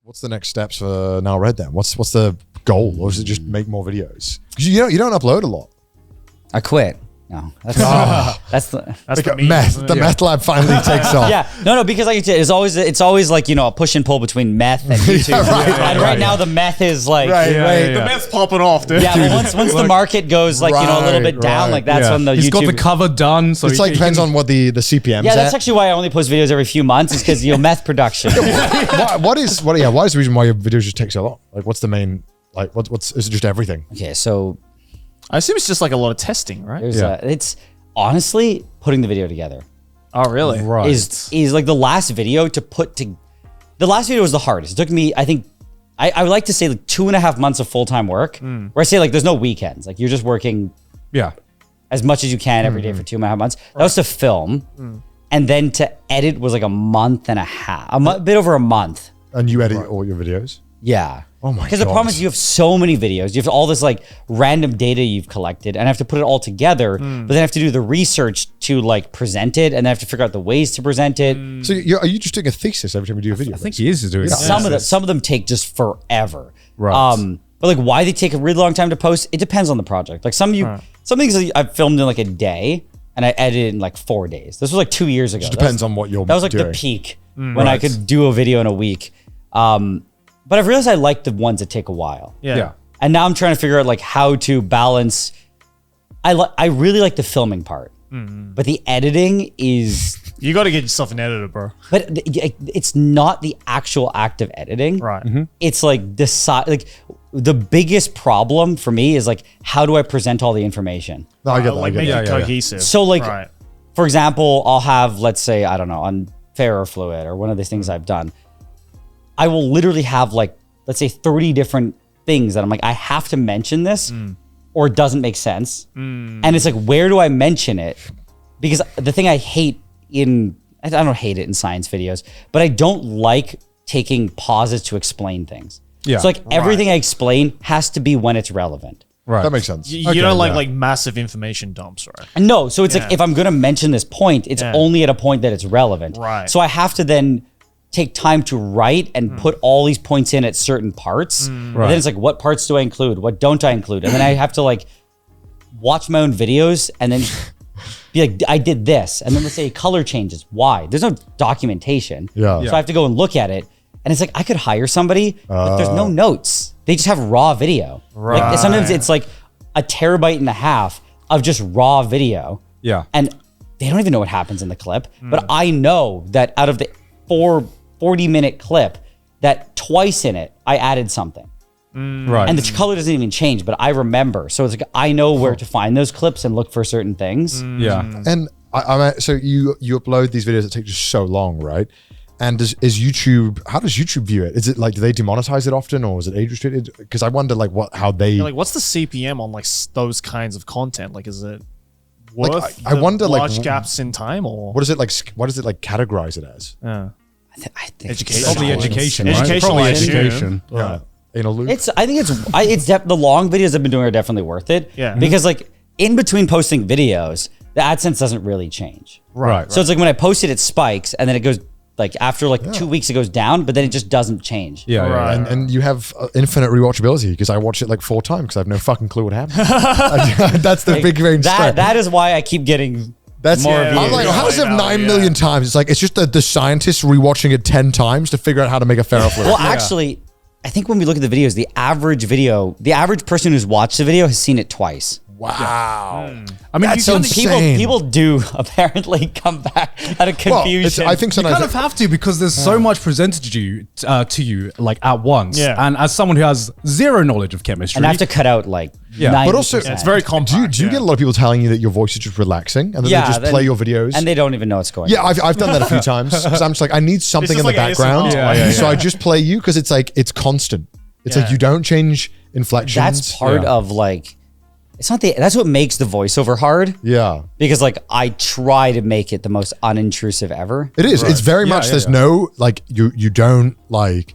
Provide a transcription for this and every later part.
What's the next steps for Now Red then? What's the goal, or is it just make more videos? Because you don't upload a lot. I quit. No, that's the meth. The meth lab finally takes off. Yeah, no, because like it's always like a push and pull between meth and YouTube. Right now the meth is like the meth's popping off, dude. Yeah, but once the market goes like a little bit down, like that's when the He's YouTube. got the cover done, so it's like depends on what the CPM. Yeah, that's actually why I only post videos every few months, is because meth production. Why is the reason why your videos just take so long? Like, what's the main is it just everything? Okay, so I assume it's just like a lot of testing, right? It's honestly putting the video together. Oh, really? Right. Is like the last video to put to. The last video was the hardest. It took me, I think, I would like to say like 2.5 months of full-time work, where I say like there's no weekends. Like you're just working as much as you can every day for 2.5 months. That was to film. And then to edit was like a month and a half, a bit over a month. And you edit all your videos? Yeah. Oh my god. Because the problem is you have so many videos. You have all this like random data you've collected, and I have to put it all together, but then I have to do the research to like present it, and then I have to figure out the ways to present it. So are you just doing a thesis every time you do a video? I think he is doing Some of them take just forever. Right. But like why they take a really long time to post, it depends on the project. Like some things I've filmed in like a day and I edited in like 4 days. This was like 2 years ago. It depends on what you're That was like doing. the peak when I could do a video in a week. But I've realized I like the ones that take a while. Yeah. And now I'm trying to figure out like how to balance. I really like the filming part, but the editing is. You got to get yourself an editor, bro. But it's not the actual act of editing. Right. It's like the biggest problem for me is like, how do I present all the information? No, I get that. Like make it cohesive. So like, for example, I'll have, let's say, I don't know, on Ferro Fluid or one of the things I've done, I will literally have like, let's say 30 different things that I'm like, I have to mention this or it doesn't make sense. And it's like, where do I mention it? Because the thing I hate I don't hate it in science videos, but I don't like taking pauses to explain things. Yeah. So like everything I explain has to be when it's relevant. Right. That makes sense. You don't like massive information dumps, right? No. So it's like, if I'm going to mention this point, it's only at a point that it's relevant. Right. So I have to then take time to write and put all these points in at certain parts. And then it's like, what parts do I include? What don't I include? And then I have to like watch my own videos and then be like, I did this. And then let's say color changes. Why? There's no documentation. Yeah. So I have to go and look at it. And it's like, I could hire somebody, but there's no notes. They just have raw video. Right. Like sometimes it's like 1.5 terabytes of just raw video. Yeah. And they don't even know what happens in the clip. But I know that out of the 40-minute clip, that twice in it, I added something. Right. And the color doesn't even change, but I remember. So it's like, I know where to find those clips and look for certain things. Yeah. And so you upload these videos that take just so long, right? And how does YouTube view it? Is it like, do they demonetize it often, or is it age restricted? Because I wonder like how they what's the CPM on like those kinds of content? Like, is it worth I wonder large gaps in time, or what is it like categorize it as? I think Education. Probably education, Education, right? Probably I assume. education. Yeah. Anal lube? I think the long videos I've been doing are definitely worth it. Yeah. Because like in between posting videos, the AdSense doesn't really change. Right. So it's like when I post it spikes, and then it goes like after like 2 weeks it goes down, but then it just doesn't change. Yeah. Right. And you have infinite rewatchability, because I watch it like 4 times because I have no fucking clue what happened. That's the big range. That is why I keep getting more views. I'm like, how does it have 9 million times? It's like, it's just the scientists rewatching it 10 times to figure out how to make a Ferro Fluid. Well, actually, I think when we look at the videos, the average person who's watched the video has seen it twice. Wow. I mean, That's insane. People do apparently come back out of confusion. I think you sometimes kind of have to, because there's so much presented to you like at once. Yeah. And as someone who has zero knowledge of chemistry, and I have to cut out like 90%. But also, it's very compact. Do you get a lot of people telling you that your voice is just relaxing and that they just play your videos? And they don't even know what's going on. Yeah, I've done that a few times, because I'm just like, I need something in the like background. ASMR. So I just play you, because it's like, it's constant. It's like, you don't change inflections. That's part of like, that's what makes the voiceover hard. Yeah. Because like I try to make it the most unintrusive ever. It is. It's very much, there's no, like, you don't like,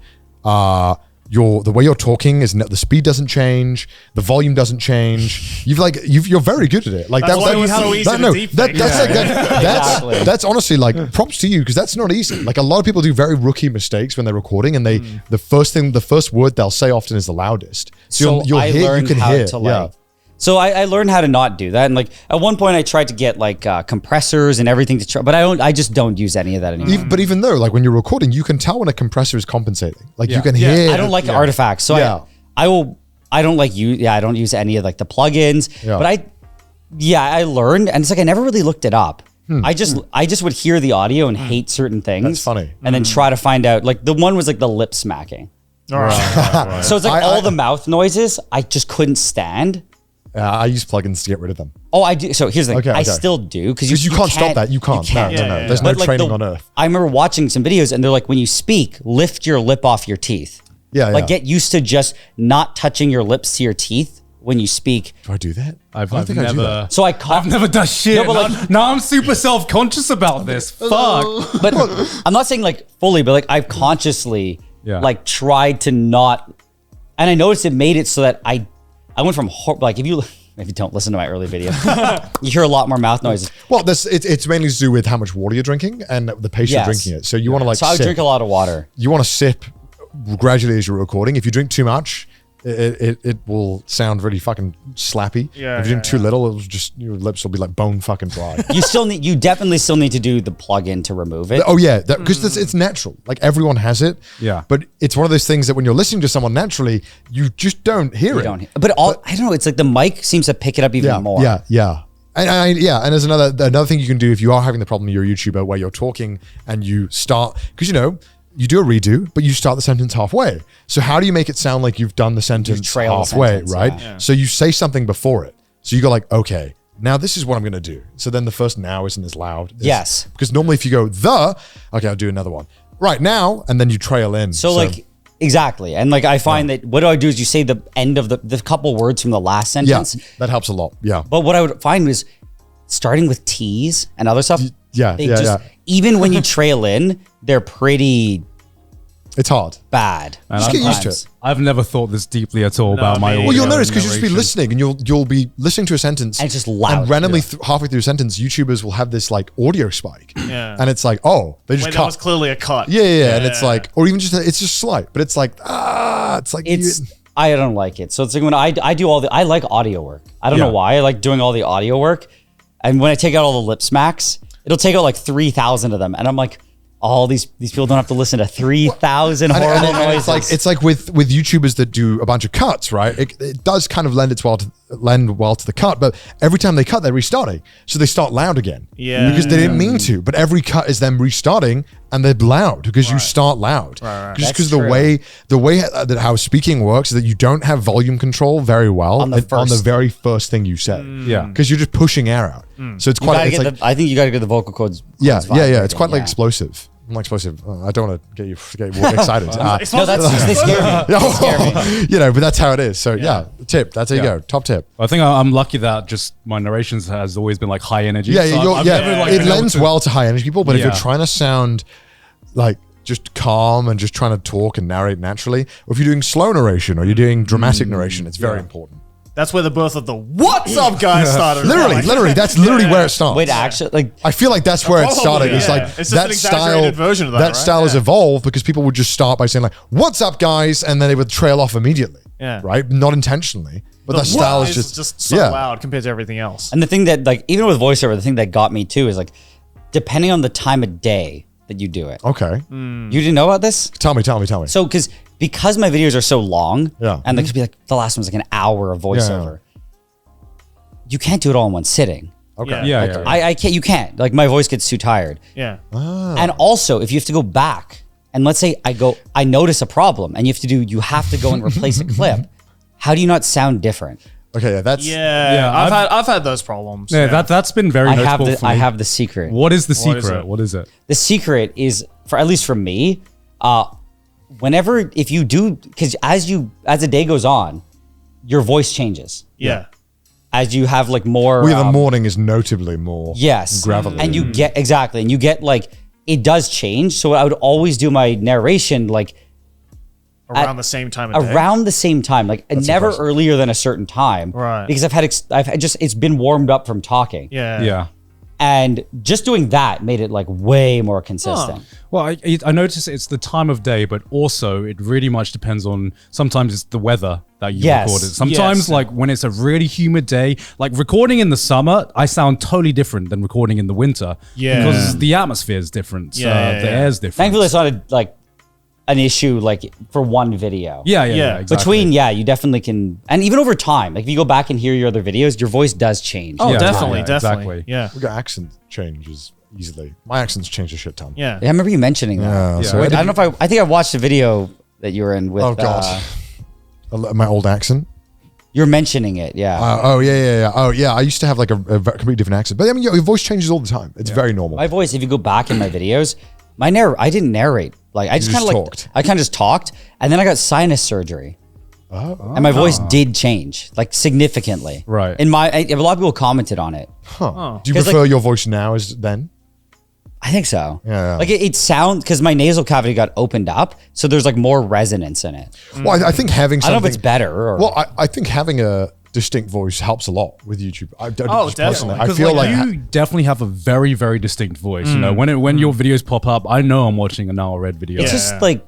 the way you're talking is the speed doesn't change, the volume doesn't change. You're very good at it. Like That's why it was so easy to deepfake. that's honestly like props to you because that's not easy. Like a lot of people do very rookie mistakes when they're recording, and the first word they'll say often is the loudest. So you'll hear, you can hear. So I learned how to not do that. And like at one point I tried to get like compressors and everything to try, but I just don't use any of that anymore. But even though like when you're recording, you can tell when a compressor is compensating. Like you can hear. I don't like artifacts. So I don't use any of like the plugins, but I learned, and it's like, I never really looked it up. I just would hear the audio and hate certain things. That's funny. And then try to find out, like the one was like the lip smacking. Right. So it's like all the mouth noises I just couldn't stand. I use plugins to get rid of them. Oh, I do. So here's the thing. Okay. I still do because you can't stop that. You can't. No. There's no training on earth. I remember watching some videos and they're like, when you speak, lift your lip off your teeth. Like get used to just not touching your lips to your teeth when you speak. Do I do that? I've never. So I've never done shit. No, but now I'm super self-conscious about this. Fuck. But I'm not saying like fully, but like I've consciously like tried to not, and I noticed it made it so that I went from like if you don't listen to my early video, you hear a lot more mouth noises. Well, it's mainly to do with how much water you're drinking and the pace you're drinking it. So you want to like. So I drink a lot of water. You want to sip gradually as you're recording. If you drink too much, it will sound really fucking slappy. If you drink too little, it'll just your lips will be like bone fucking dry. You definitely still need to do the plug-in to remove it. Oh yeah, because it's natural. Like everyone has it. Yeah. But it's one of those things that when you're listening to someone naturally, you just don't hear it. But I don't know. It's like the mic seems to pick it up even more. Yeah. And there's another thing you can do if you are having the problem you're a YouTuber where you're talking and you start, because you do a redo, but you start the sentence halfway. So how do you make it sound like you've done the sentence halfway, right? Yeah. So you say something before it. So you go like, okay, now this is what I'm going to do. So then the first now isn't as loud. Yes. Because normally if you go okay, I'll do another one. Right now, and then you trail in. So like, exactly. And like, I find that what do I do is you say the end of the couple words from the last sentence. Yeah, that helps a lot. Yeah. But what I would find was starting with T's and other stuff. Even when you trail in, they're pretty. It's hard. Bad. Just get used to it. I've never thought this deeply at all about my audio. Well, you'll notice because you'll just be listening and you'll be listening to a sentence and it's just loud. And randomly halfway through a sentence, YouTubers will have this like audio spike. Yeah. And it's like, they just cut. That was clearly a cut. Yeah. And it's like, or even it's just slight, but it's like, it's like. I don't like it. So it's like when I do I like audio work. I don't know why. I like doing all the audio work. And when I take out all the lip smacks, it'll take out like 3,000 of them. And I'm like, these people don't have to listen to 3,000 horrible noises. It's like with YouTubers that do a bunch of cuts, right? It does kind of lend well to the cut, but every time they cut, they're restarting. So they start loud again. Yeah. Because they didn't mean to, but every cut is them restarting and they're loud because you start loud. Right. Just because the way that how speaking works is that you don't have volume control very well on the very first thing you say. Yeah. Because you're just pushing air out. So it's quite. I think you got to get the vocal cords. Yeah. It's quite like explosive. I'm like explosive. I don't want to get you excited. They scare me. But that's how it is. So tip. That's how you go. Top tip. I think I'm lucky that just my narrations has always been like high energy. It lends well to high energy people. But if you're trying to sound like just calm and just trying to talk and narrate naturally, or if you're doing slow narration or you're doing dramatic narration, it's very important. That's where the birth of the "What's up, guys" started. Literally, that's literally where it starts. Wait, actually, I feel like that's where it started. It's like it's just an exaggerated version of that. That style has evolved because people would just start by saying like "What's up, guys," and then they would trail off immediately. Yeah, right, not intentionally, but that style is just so loud compared to everything else. And the thing that like even with voiceover, the thing that got me too is like depending on the time of day that you do it. Okay, you didn't know about this? Tell me. So because my videos are so long, and they could be like the last one was like an hour of voiceover. You can't do it all in one sitting. Okay. I can't. You can't. Like my voice gets too tired. Yeah. And also, if you have to go back, and let's say I notice a problem, and you have to go and replace a clip. How do you not sound different? Okay, I've had those problems. Yeah, that's been very notable for me. I have the secret. What is the secret? What is it? The secret is, at least for me, if you do, because as the day goes on, your voice changes. Yeah. As you have like more. The morning is notably more. Yes. Gravelly. And you get like, it does change. So I would always do my narration like around the same time of day? Around the same time, like never impressive. earlier than a certain time. Right. Because it's been warmed up from talking. Yeah. Yeah. And just doing that made it like way more consistent. Well, I notice it's the time of day, but also it really much depends on, sometimes it's the weather that you Yes. recorded. Sometimes like when it's a really humid day, like recording in the summer, I sound totally different than recording in the winter. Yeah. Because the atmosphere is different. Yeah, yeah, the yeah. air's different. Thankfully, it's not like an issue like for one video. Yeah, exactly. Between, you definitely can. And even over time, like if you go back and hear your other videos, your voice does change. Oh, Yeah, definitely, yeah, definitely. exactly. Yeah. We got accent changes easily. My accent's changed a shit ton. Yeah. I remember you mentioning that. Yeah, so Wait, I don't know if I think I watched a video that you were in with. Oh god, my old accent. You're mentioning it, yeah. Oh yeah. Oh yeah, I used to have like a completely different accent, but I mean, your voice changes all the time. It's very normal. My voice, if you go back in my videos, I didn't narrate. Like I just kind of like talked. I kind of just talked, and then I got sinus surgery, and my voice did change like significantly. Right. In a lot of people commented on it. Huh. Do you 'Cause, prefer your voice now as then? I think so. Yeah. Like it sounds because my nasal cavity got opened up, so there's like more resonance in it. Well, I think having I something. don't know if it's better. Or, Well, I think having a distinct voice helps a lot with YouTube. Oh, Just personally, definitely. I 'Cause, feel like, you definitely have a very, very distinct voice. You know, when your videos pop up, I know I'm watching a Now Red video. it's just like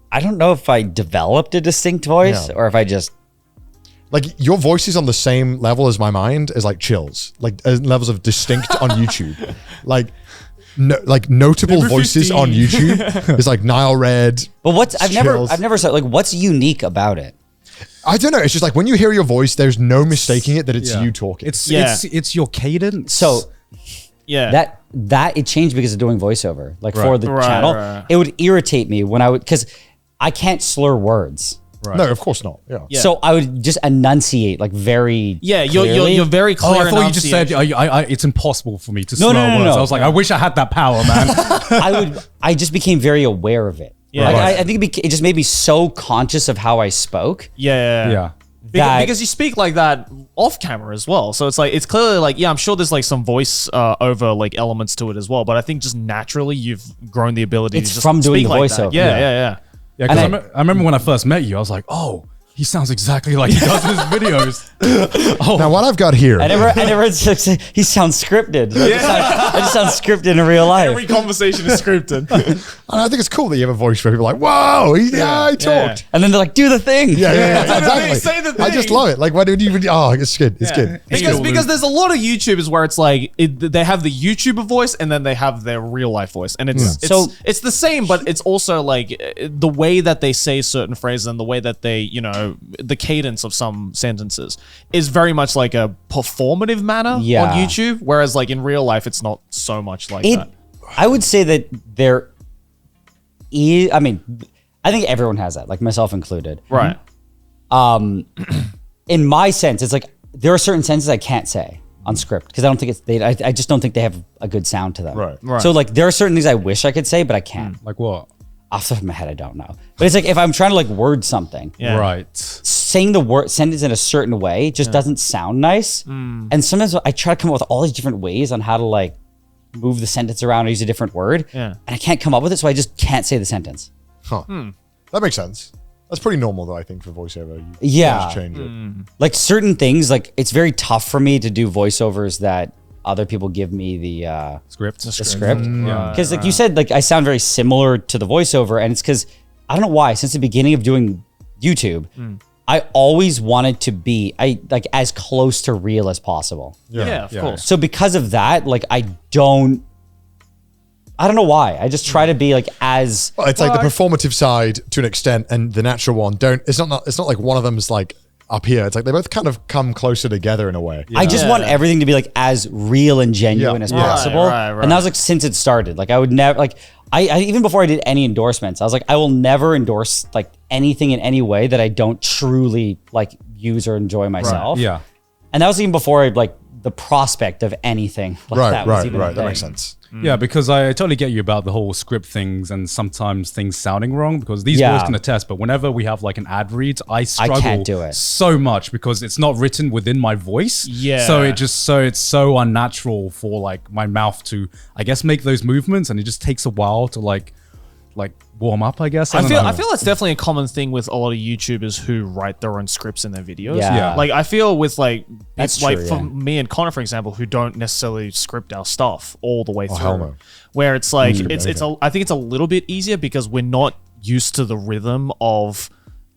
I don't know if I developed a distinct voice Yeah. or if I just. like your voice is on the same level as my mind as like chills, like levels of distinct on YouTube, like. No, like notable Number voices 15. on YouTube is like Nile Red. But I've Chills. never said like what's unique about it. I don't know. It's just like when you hear your voice, there's no mistaking it that it's you talking. It's your cadence. So Yeah. that it changed because of doing voiceover, like for the Right, channel. right. It would irritate me when because I can't slur words. No, of course not. Yeah. So I would just enunciate like very clearly. you're very Oh, clear. I thought you just said enunciation. it's impossible for me to No, smell no, no, words. no. I was like, I wish I had that power, man. I just became very aware of it. Yeah. Like, Right. I think it just made me so conscious of how I spoke. Yeah. Yeah. that- Because you speak like that off camera as well. So it's like, it's clearly like, I'm sure there's like some voice over like elements to it as well. But I think just naturally you've grown the ability It's to just from doing speak the like that. voiceover. Yeah. Yeah, And because I remember when I first met you, I was like, oh, he sounds exactly like he does in his videos. Now what I've got here. I never he sounds scripted. I just sound scripted in real life. Every conversation is scripted. And I think it's cool that you have a voice where people are like, whoa, I talked. And then they're like, do the thing. Yeah, do the exactly. thing, say the I just thing. love it. Like, why did you even? Oh, it's good. It's good. Because there's a lot of YouTubers where it's like they have the YouTuber voice and then they have their real life voice, and it's the same, but it's also like the way that they say certain phrases and the way that they, the cadence of some sentences is very much like a performative manner on YouTube, whereas like in real life it's not so much like that. I would say that there is. I mean, I think everyone has that, like myself included. Right. In my sense, it's like there are certain sentences I can't say on script because I don't think I just don't think they have a good sound to them. Right. So like there are certain things I wish I could say, but I can't. Like what? Off the top of my head, I don't know. But it's like if I'm trying to like word something, Yeah. Right. saying the word sentence in a certain way just doesn't sound nice. And sometimes I try to come up with all these different ways on how to like move the sentence around or use a different word. Yeah. And I can't come up with it, so I just can't say the sentence. Huh. That makes sense. That's pretty normal, though, I think, for voiceover. You Yeah. just change it. Like certain things, like it's very tough for me to do voiceovers that other people give me the Script. script. Because like you said, like I sound very similar to the voiceover, and it's because I don't know why. Since the beginning of doing YouTube, I always wanted to be as close to real as possible. Yeah, of course. So because of that, like I don't know why. I just try to be like as Well, it's like the performative side to an extent, and the natural one don't. It's not like one of them is like up here. It's like they both kind of come closer together in a way. I just want everything to be like as real and genuine Yeah. as Yeah. possible. Right. And that was like since it started. Like I would never like I even before I did any endorsements, I was like, I will never endorse like anything in any way that I don't truly like use or enjoy myself. Yeah. And that was even before I like the prospect of anything like that was even a That thing. makes sense. Yeah, because I totally get you about the whole script things and sometimes things sounding wrong because these Yeah. boys can attest, but whenever we have like an ad read, I struggle can't do it. so much because it's not written within my voice. Yeah. So it's so unnatural for like my mouth to, I guess, make those movements, and it just takes a while to like like warm up, I guess. I don't feel know. that's definitely a common thing with a lot of YouTubers who write their own scripts in their videos. Yeah. Like I feel with like That's it's like true, for yeah. me and Connor, for example, who don't necessarily script our stuff all the way through. hell no. Where it's like I think it's a little bit easier because we're not used to the rhythm of,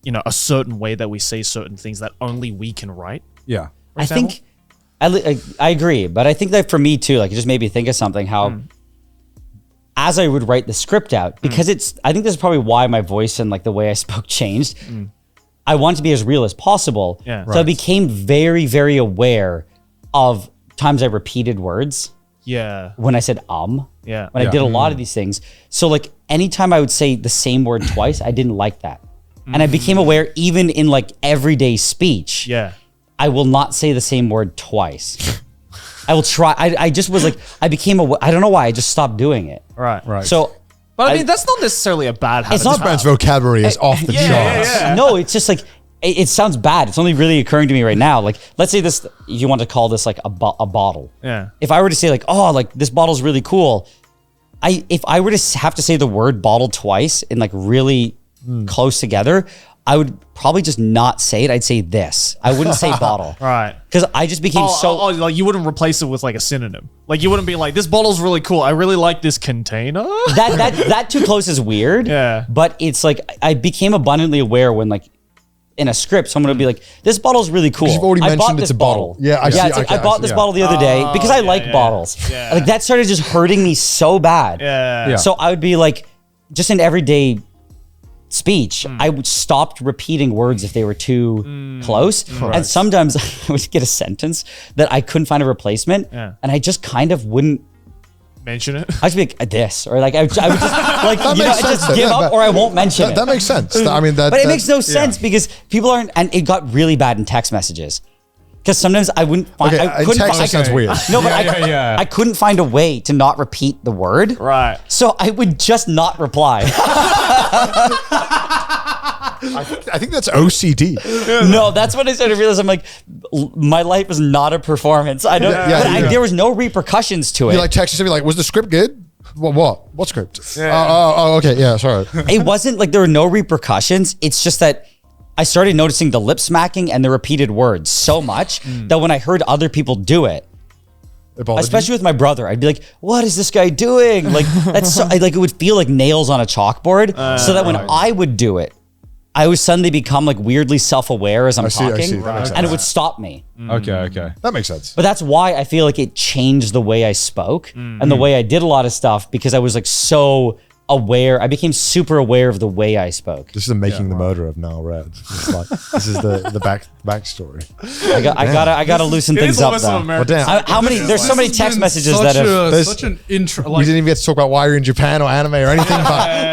you know, a certain way that we say certain things that only we can write. Yeah. I think I agree, but I think that for me too, like it just made me think of something. How as I would write the script out, because I think this is probably why my voice and like the way I spoke changed. I wanted to be as real as possible, Yeah. so I became very, very aware of times I repeated words. Yeah. When I said Yeah. when I did a lot of these things. So like anytime I would say the same word twice, I didn't like that. And I became aware even in like everyday speech. Yeah. I will not say the same word twice. I will try. I just was like, I became I don't know why, I just stopped doing it. Right. So, But I mean, that's not necessarily a bad habit. It's not to Man's have. vocabulary is off the charts. no, it's just like, it sounds bad. It's only really occurring to me right now. Like, let's say this, you want to call this like a bottle. Yeah. If I were to say like, oh, like this bottle's really cool. If I were to have to say the word bottle twice in like really close together, I would probably just not say it. I'd say this. I wouldn't say bottle. Right. Because I just became like you wouldn't replace it with like a synonym. Like you wouldn't be like, this bottle's really cool. I really like this container. that too close is weird. Yeah. But it's like I became abundantly aware when like in a script someone would be like, this bottle's really cool. You've already I mentioned bought it's this a bottle. Yeah, I see. It's like, Okay, I bought see, this yeah. bottle the other day because I like bottles. Yeah. Like that started just hurting me so bad. Yeah. So I would be like, just in everyday speech, I would stop repeating words if they were too close. And sometimes I would get a sentence that I couldn't find a replacement. Yeah. And I just kind of wouldn't Mention it. I would be like this, or like I would just like you know makes sense just then, give yeah, up, but or I won't mention it. That makes sense. I mean, but it makes no sense because people aren't, and it got really bad in text messages. Because sometimes I wouldn't find. Okay, I couldn't text find, sounds weird. No, but Yeah. I couldn't find a way to not repeat the word. Right. So I would just not reply. I think that's OCD. No, that's when I started to realize I'm like, my life is not a performance. I don't. There was no repercussions to it. You like text somebody like, was the script good? What script? Oh, okay, yeah, sorry. It wasn't like there were no repercussions. It's just that I started noticing the lip smacking and the repeated words so much that when I heard other people do it, especially with my brother, I'd be like, what is this guy doing? Like that's so, like it would feel like nails on a chalkboard. So that when I would do it, I would suddenly become like weirdly self-aware as I'm talking, and it would stop me. Okay. That makes sense. But that's why I feel like it changed the way I spoke and the way I did a lot of stuff, because I was like so aware. I became super aware of the way I spoke. This is the making the murder of Nile Red. It's like, this is the backstory. I gotta loosen things up though. Well, damn. How many? There's so many text messages such that have. such an intro. We Like, didn't even get to talk about why you're in Japan or anime or anything,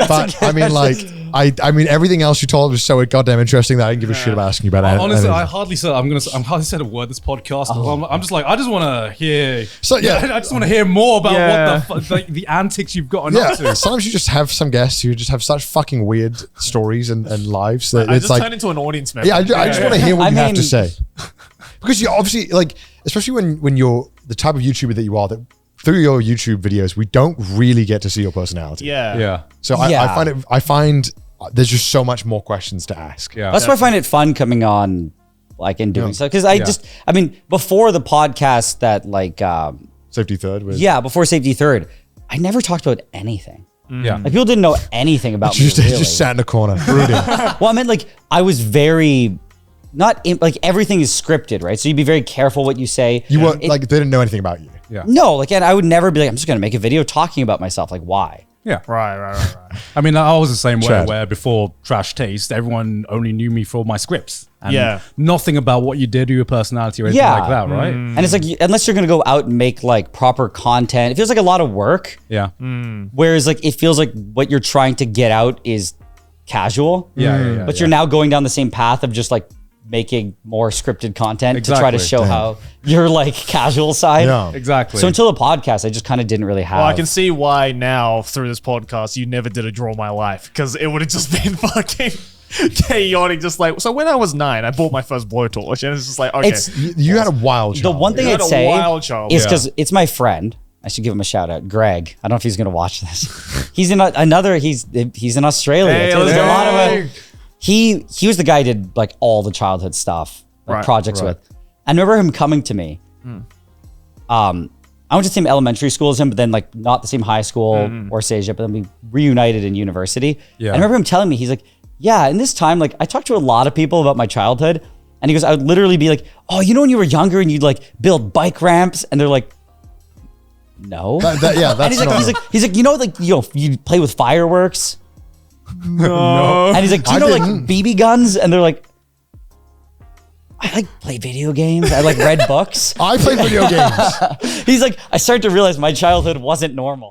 but I mean, like, I mean, everything else you told was so goddamn interesting that I didn't give a shit about asking you about anime. honestly, I hardly said a word this podcast. I'm just like, I just want to hear. So, yeah. I just want to hear more about what the antics you've gotten up to. Sometimes you just have some guests who just have such fucking weird stories and lives that I it's just like, turned into an audience member. yeah, I just want to hear what I you have to mean- say, because you obviously like, especially when you're the type of YouTuber that you are, that through your YouTube videos we don't really get to see your personality. Yeah. So I find there's just so much more questions to ask. Yeah. That's why I find it fun coming on, like, and doing stuff. Because I mean, before the podcast that like, Safety Third. before Safety Third, I never talked about anything. Yeah. Like people didn't know anything about me. Just, Really. just sat in a corner brooding. Well, I meant like I was very like everything is scripted, right? So you'd be very careful what you say. You weren't like, they didn't know anything about you. Yeah. No, like, and I would never be like, I'm just gonna make a video talking about myself. Like, why? Yeah. Right. I mean, I was the same way Chad. where before Trash Taste, everyone only knew me for my scripts. And Yeah. nothing about what you did or your personality or anything Yeah. like that, right? And it's like, unless you're gonna go out and make like proper content, it feels like a lot of work. Yeah. Whereas like it feels like what you're trying to get out is casual. Yeah. But you're now going down the same path of just like making more scripted content to try to Exactly. show how you're like casual side. Yeah. Exactly. So until the podcast, I just kind of didn't really have. Well, I can see why now through this podcast you never did a Draw My Life, because it would have just been fucking chaotic. Just like, so when I was 9, I bought my first blowtorch, and it's just like, okay, It's You had a wild the child. one thing You I'd had a say wild child. is Yeah. because it's my friend I should give him a shout out. Greg. I don't know if he's gonna watch this. He's in he's in Australia. Hey, There's a lot of he was the guy who did like all the childhood stuff, like projects with. I remember him coming to me. I went to the same elementary school as him, but then like not the same high school or Seja, but then we reunited in university. Yeah. I remember him telling me, he's like, yeah, in this time, like I talked to a lot of people about my childhood, and he goes, I would literally be like, oh, you know when you were younger and you'd like build bike ramps, and they're like, no. That's and he's like, you know, like you play with fireworks. No. And he's like, do you know like BB guns? And they're like, I like play video games. I like read books. I play video games. He's like, I started to realize my childhood wasn't normal.